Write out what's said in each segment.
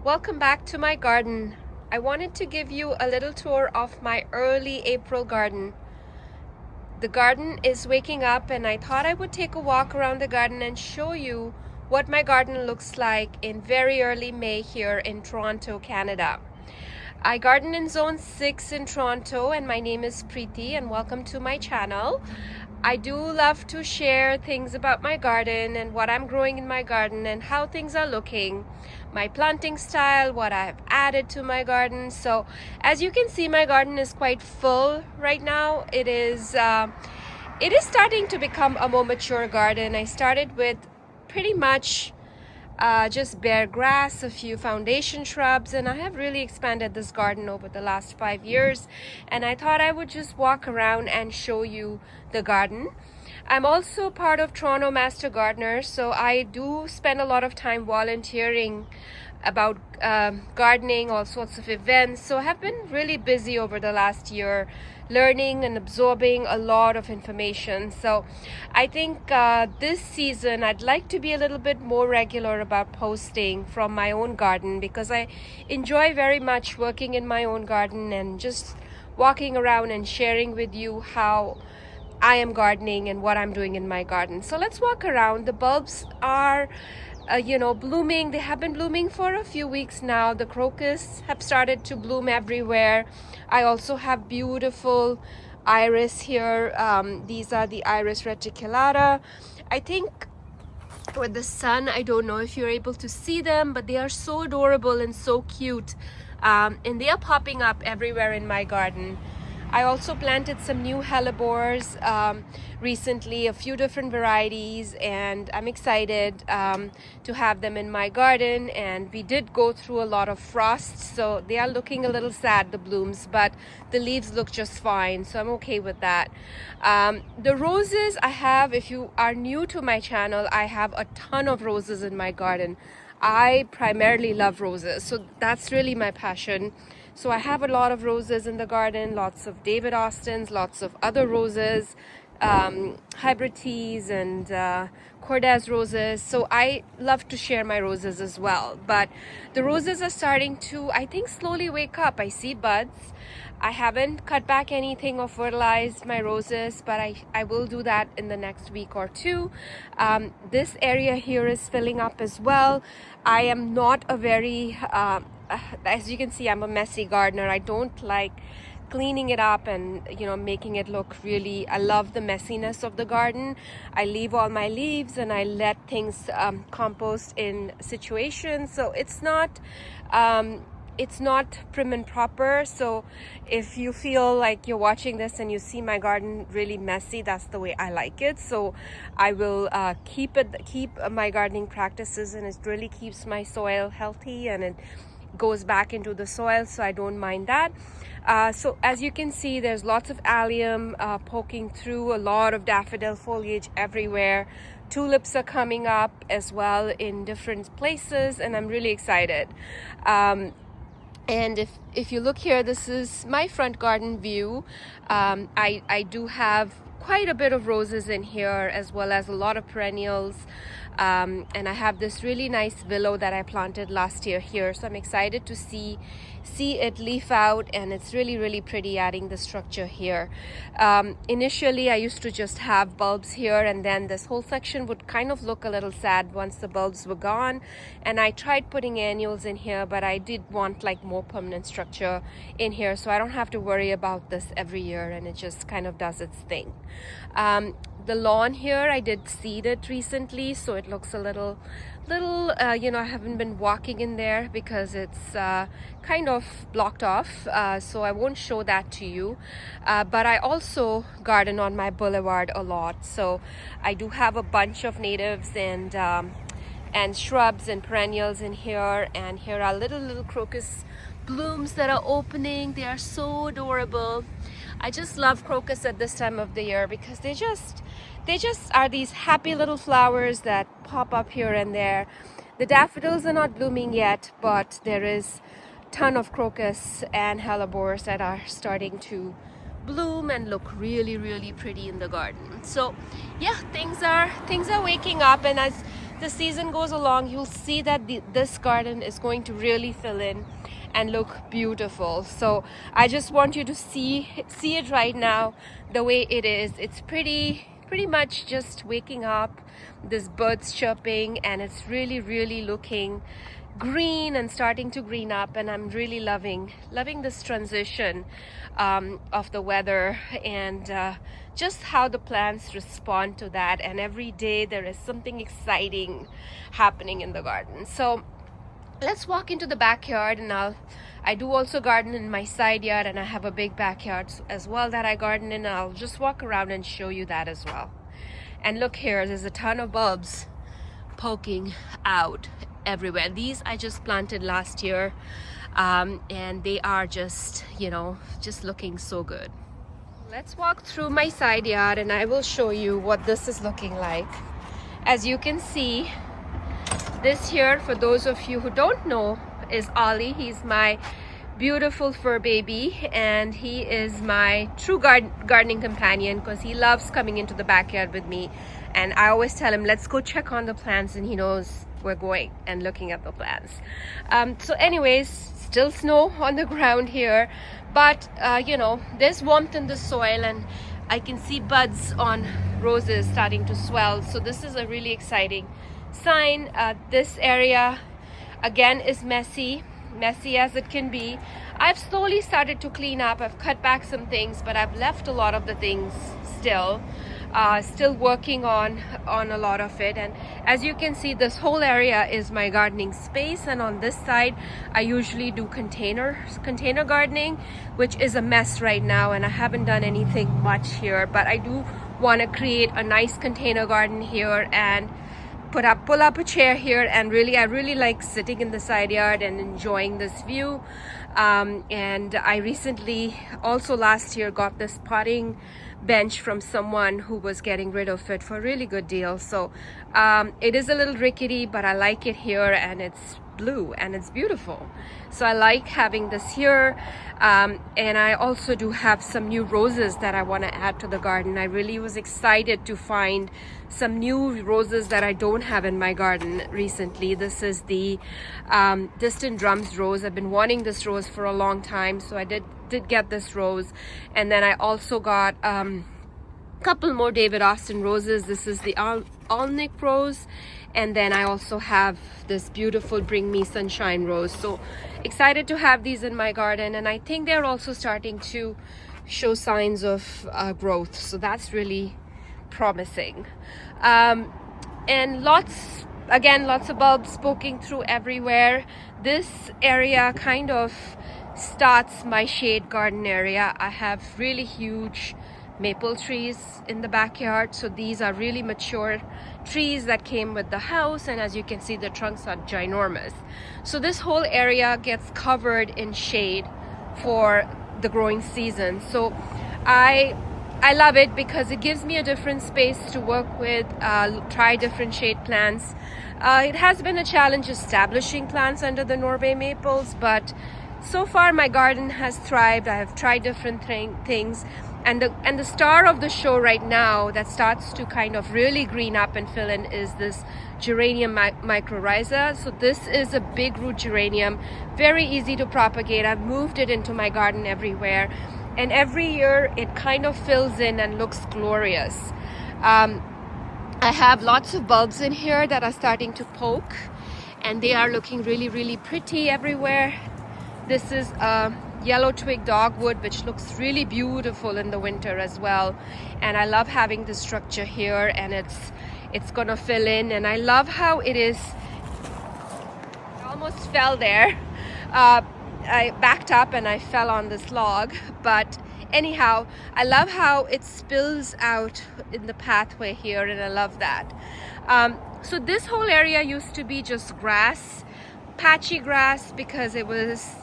Welcome back to my garden. I wanted to give you a little tour of my early April garden. The garden is waking up and I thought I would take a walk around the garden and show you what my garden looks like in very early May here in Toronto, Canada. I garden in Zone 6 in Toronto and my name is Preeti and welcome to my channel. I do love to share things about my garden and what I'm growing in my garden and how things are looking, my planting style, what I've added to my garden. So as you can see, my garden is quite full right now. It is starting to become a more mature garden. I started with pretty much just bare grass, a few foundation shrubs, and I have really expanded this garden over the last 5 years, and I thought I would just walk around and show you the garden. I'm also part of Toronto Master Gardeners, so I do spend a lot of time volunteering about gardening, all sorts of events. So I have been really busy over the last year learning and absorbing a lot of information. So I think this season I'd like to be a little bit more regular about posting from my own garden, because I enjoy very much working in my own garden and just walking around and sharing with you how I am gardening and what I'm doing in my garden. So let's walk around. The bulbs are blooming. They have been blooming for a few weeks now. The crocus have started to bloom everywhere. I also have beautiful iris here. These are the iris reticulata. I think with the sun, I don't know if you're able to see them, but they are so adorable and so cute. And they are popping up everywhere in my garden. I also planted some new hellebores recently, a few different varieties, and I'm excited to have them in my garden. And we did go through a lot of frost, so they are looking a little sad, the blooms, but the leaves look just fine, so I'm okay with that. The roses I have, if you are new to my channel, I have a ton of roses in my garden. I primarily love roses, so that's really my passion. So I have a lot of roses in the garden, lots of David Austins, lots of other roses, hybrid teas and Cordes roses. So I love to share my roses as well. But the roses are starting to, I think, slowly wake up. I see buds. I haven't cut back anything or fertilized my roses, but I will do that in the next week or two. This area here is filling up as well. I am not a very as you can see, I'm a messy gardener. I don't like cleaning it up and making it look really, I love the messiness of the garden. I leave all my leaves and I let things compost in situations, so it's not prim and proper. So if you feel like you're watching this and you see my garden really messy, that's the way I like it. So I will keep my gardening practices, and it really keeps my soil healthy and it goes back into the soil, so I don't mind that. So as you can see, there's lots of allium poking through, a lot of daffodil foliage everywhere. Tulips are coming up as well in different places, and I'm really excited. And if you look here, this is my front garden view. I do have quite a bit of roses in here, as well as a lot of perennials. And I have this really nice willow that I planted last year here, so I'm excited to see it leaf out, and it's really pretty, adding the structure here. Initially I used to just have bulbs here, and then this whole section would kind of look a little sad once the bulbs were gone, and I tried putting annuals in here, but I did want like more permanent structure in here, so I don't have to worry about this every year, and it just kind of does its thing. The lawn here, I did seed it recently, so it looks a little I haven't been walking in there because it's kind of blocked off, so I won't show that to you. But I also garden on my boulevard a lot, so I do have a bunch of natives and shrubs and perennials in here. And here are little crocus blooms that are opening. They are so adorable. I just love crocus at this time of the year because they just are these happy little flowers that pop up here and there. The daffodils are not blooming yet, but there is a ton of crocus and hellebores that are starting to bloom and look really pretty in the garden. So yeah, things are waking up, and as the season goes along, you'll see that this garden is going to really fill in and look beautiful. So I just want you to see it right now the way it is. It's pretty much just waking up, this birds chirping, and it's really looking green and starting to green up, and I'm really loving this transition of the weather and just how the plants respond to that. And every day there is something exciting happening in the garden. So let's walk into the backyard, and I do also garden in my side yard, and I have a big backyard as well that I garden in. I'll just walk around and show you that as well. And look here, there's a ton of bulbs poking out everywhere. These I just planted last year, and they are just, just looking so good. Let's walk through my side yard and I will show you what this is looking like. As you can see, this here, for those of you who don't know, is Ollie. He's my beautiful fur baby, and he is my true gardening companion because he loves coming into the backyard with me. And I always tell him, let's go check on the plants, and he knows we're going and looking at the plants. So anyways, still snow on the ground here, but there's warmth in the soil, and I can see buds on roses starting to swell. So this is a really exciting sign. This area again is messy as it can be. I've slowly started to clean up. I've cut back some things, but I've left a lot of the things still working on a lot of it. And as you can see, this whole area is my gardening space, and on this side I usually do container gardening, which is a mess right now, and I haven't done anything much here, but I do want to create a nice container garden here and pull up a chair here. And I really like sitting in the side yard and enjoying this view. And I recently, also last year, got this potting bench from someone who was getting rid of it for a really good deal. So it is a little rickety, but I like it here, and it's blue and it's beautiful. So I like having this here. And I also do have some new roses that I want to add to the garden. I really was excited to find some new roses that I don't have in my garden recently. This is the Distant Drums rose. I've been wanting this rose for a long time, so I did get this rose. And then I also got couple more David Austin roses. This is the Alnick rose, and then I also have this beautiful Bring Me Sunshine rose. So excited to have these in my garden, and I think they're also starting to show signs of growth, so that's really promising. And lots of bulbs poking through everywhere. This area kind of starts my shade garden area. I have really huge maple trees in the backyard, so these are really mature trees that came with the house, and as you can see, the trunks are ginormous. So this whole area gets covered in shade for the growing season. So I love it because it gives me a different space to work with, try different shade plants. It has been a challenge establishing plants under the Norway maples, but so far my garden has thrived. I have tried different things. And the star of the show right now that starts to kind of really green up and fill in is this geranium mycorrhiza. So this is a big root geranium, very easy to propagate. I've moved it into my garden everywhere, and every year it kind of fills in and looks glorious. I have lots of bulbs in here that are starting to poke, and they are looking really pretty everywhere. This is a yellow twig dogwood, which looks really beautiful in the winter as well. And I love having this structure here, and it's gonna fill in. And I love how it is. I almost fell there. I backed up and I fell on this log, but anyhow, I love how it spills out in the pathway here, and I love that. So this whole area used to be just grass, patchy grass, because it was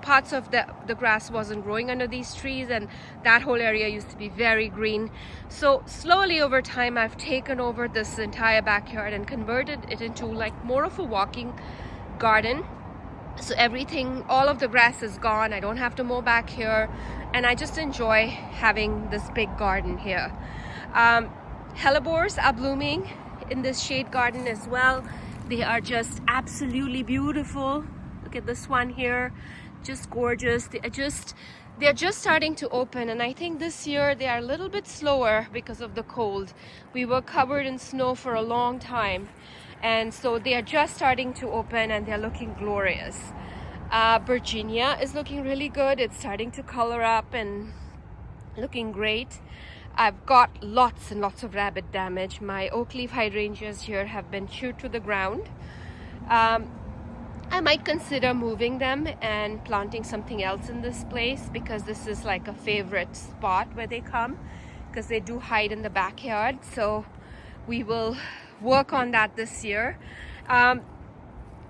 parts of the grass wasn't growing under these trees, and that whole area used to be very green. So slowly over time I've taken over this entire backyard and converted it into like more of a walking garden. So all of the grass is gone. I don't have to mow back here, and I just enjoy having this big garden here. Hellebores are blooming in this shade garden as well. They are just absolutely beautiful. Look at this one here, just gorgeous. They're just starting to open, and I think this year they are a little bit slower because of the cold. We were covered in snow for a long time, and so they are just starting to open, and they're looking glorious. Virginia is looking really good. It's starting to color up and looking great. I've got lots and lots of rabbit damage. My oak leaf hydrangeas here have been chewed to the ground. I might consider moving them and planting something else in this place, because this is like a favorite spot where they come, because they do hide in the backyard. So we will work on that this year.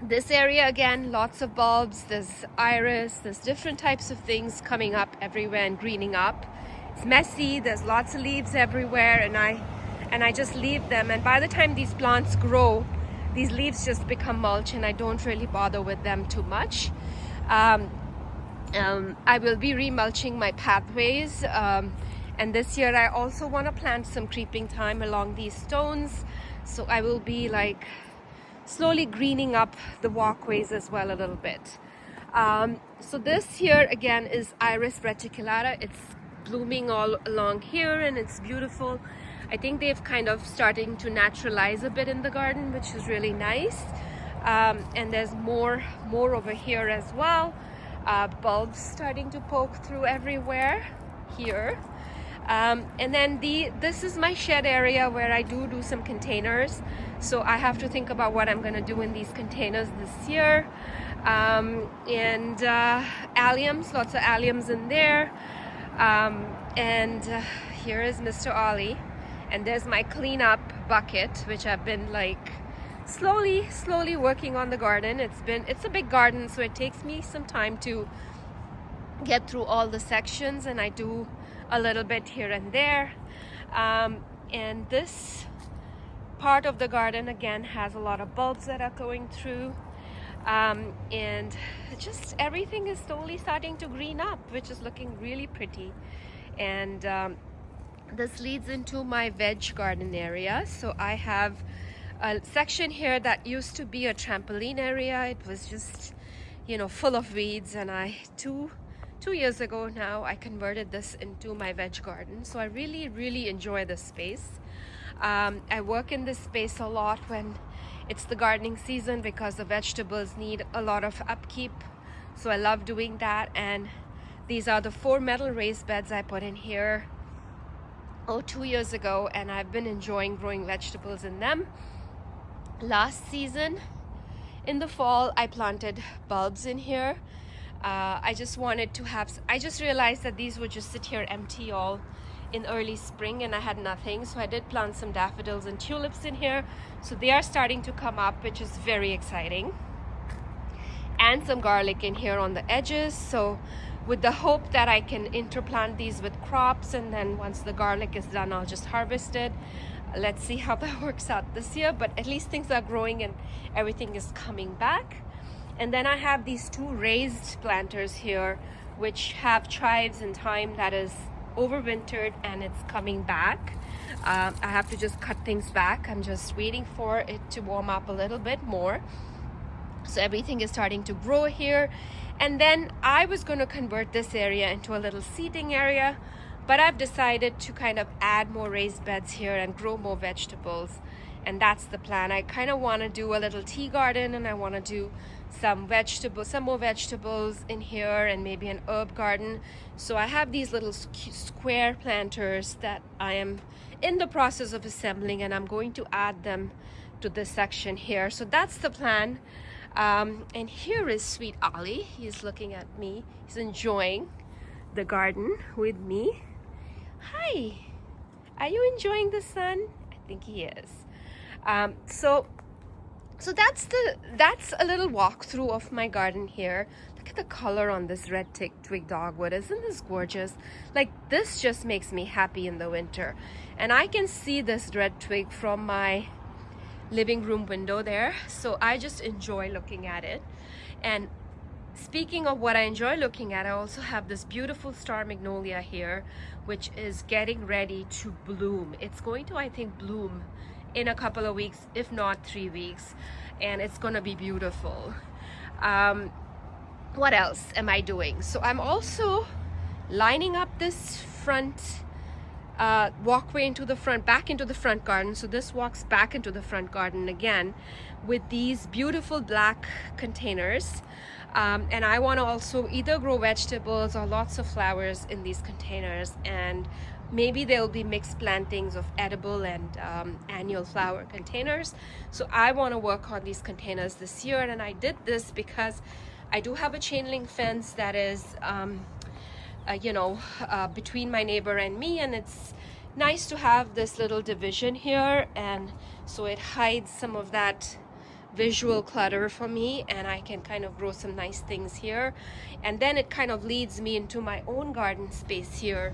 This area, again, lots of bulbs. There's iris, there's different types of things coming up everywhere and greening up. It's messy, there's lots of leaves everywhere, and I just leave them, and by the time these plants grow, these leaves just become mulch, and I don't really bother with them too much. I will be remulching my pathways, and this year I also want to plant some creeping thyme along these stones, so I will be like slowly greening up the walkways as well a little bit. So this here again is Iris reticulata. It's blooming all along here, and it's beautiful. I think they've kind of starting to naturalize a bit in the garden, which is really nice. And there's more over here as well. Bulbs starting to poke through everywhere here. And then this is my shed area where I do some containers. So I have to think about what I'm going to do in these containers this year. And alliums, lots of alliums in there. Here is Mr. Ollie, and there's my cleanup bucket, which I've been like slowly working on the garden. It's a big garden, so it takes me some time to get through all the sections, and I do a little bit here and there. And this part of the garden again has a lot of bulbs that are going through. And just everything is slowly starting to green up, which is looking really pretty. And this leads into my veg garden area. So I have a section here that used to be a trampoline area. It was just, full of weeds, and two years ago now I converted this into my veg garden. So I really enjoy this space. I work in this space a lot when it's the gardening season, because the vegetables need a lot of upkeep. So I love doing that. And these are the 4 metal raised beds I put in here 2 years ago, and I've been enjoying growing vegetables in them. Last season in the fall I planted bulbs in here. I just realized that these would just sit here empty all in early spring, and I had nothing, so I did plant some daffodils and tulips in here. So they are starting to come up, which is very exciting, and some garlic in here on the edges. So with the hope that I can interplant these with crops, and then once the garlic is done I'll just harvest it. Let's see how that works out this year, but at least things are growing and everything is coming back. And then I have these 2 raised planters here, which have chives and thyme that is overwintered, and it's coming back. I have to just cut things back. I'm just waiting for it to warm up a little bit more. So everything is starting to grow here. And then I was going to convert this area into a little seating area, but I've decided to kind of add more raised beds here and grow more vegetables. And that's the plan. I kind of want to do a little tea garden, and I want to do some more vegetables in here, and maybe an herb garden. So I have these little square planters that I am in the process of assembling, and I'm going to add them to this section here. So that's the plan. And here is sweet Ollie. He's looking at me. He's enjoying the garden with me. Hi, are you enjoying the sun? I think he is. So that's a little walkthrough of my garden here. Look at the color on this red twig dogwood. Isn't this gorgeous? Like, this just makes me happy in the winter. And I can see this red twig from my living room window there. So I just enjoy looking at it. And speaking of what I enjoy looking at, I also have this beautiful star magnolia here, which is getting ready to bloom. It's going to, I think, bloom in a couple of weeks, if not 3 weeks, and it's gonna be beautiful. What else am I doing? So I'm also lining up this front walkway into the front, back into the front garden. So this walks back into the front garden again with these beautiful black containers. And I want to also either grow vegetables or lots of flowers in these containers, and maybe there'll be mixed plantings of edible and annual flower containers. So I want to work on these containers this year, and I did this because I do have a chain link fence that is between my neighbor and me, and it's nice to have this little division here, and so it hides some of that visual clutter for me, and I can kind of grow some nice things here, and then it kind of leads me into my own garden space here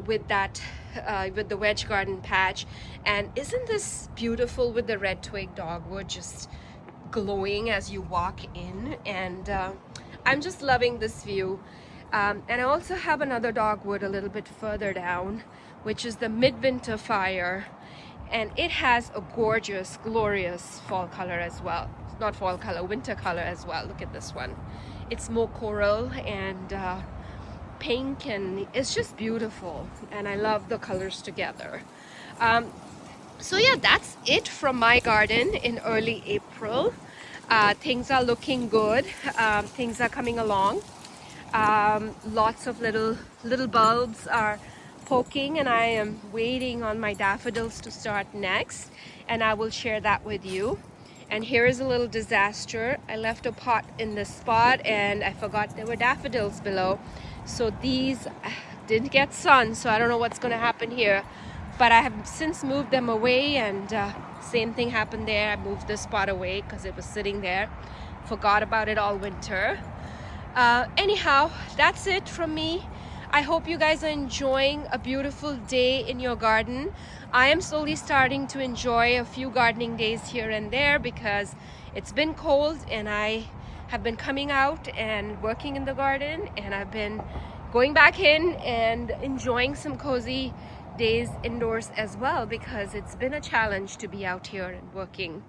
with the wedge garden patch. And isn't this beautiful with the red twig dogwood just glowing as you walk in? And I'm just loving this view. And I also have another dogwood a little bit further down, which is the midwinter fire, and it has a gorgeous, glorious fall color as well. Not fall color, winter color as well. Look at this one. It's more coral and pink, and it's just beautiful, and I love the colors together. So yeah, that's it from my garden in early April. Things are looking good. Things are coming along. Lots of little bulbs are poking, and I am waiting on my daffodils to start next, and I will share that with you. And here is a little disaster. I left a pot in this spot and I forgot there were daffodils below, so these didn't get sun, so I don't know what's going to happen here, but I have since moved them away, and same thing happened there. I moved this pot away because it was sitting there, forgot about it all winter. Anyhow, that's it from me. I hope you guys are enjoying a beautiful day in your garden. I am slowly starting to enjoy a few gardening days here and there because it's been cold, and I have been coming out and working in the garden, and I've been going back in and enjoying some cozy days indoors as well, because it's been a challenge to be out here and working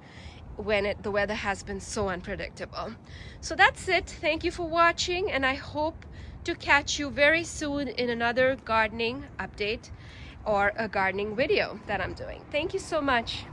when the weather has been so unpredictable. So that's it. Thank you for watching, and I hope to catch you very soon in another gardening update or a gardening video that I'm doing. Thank you so much.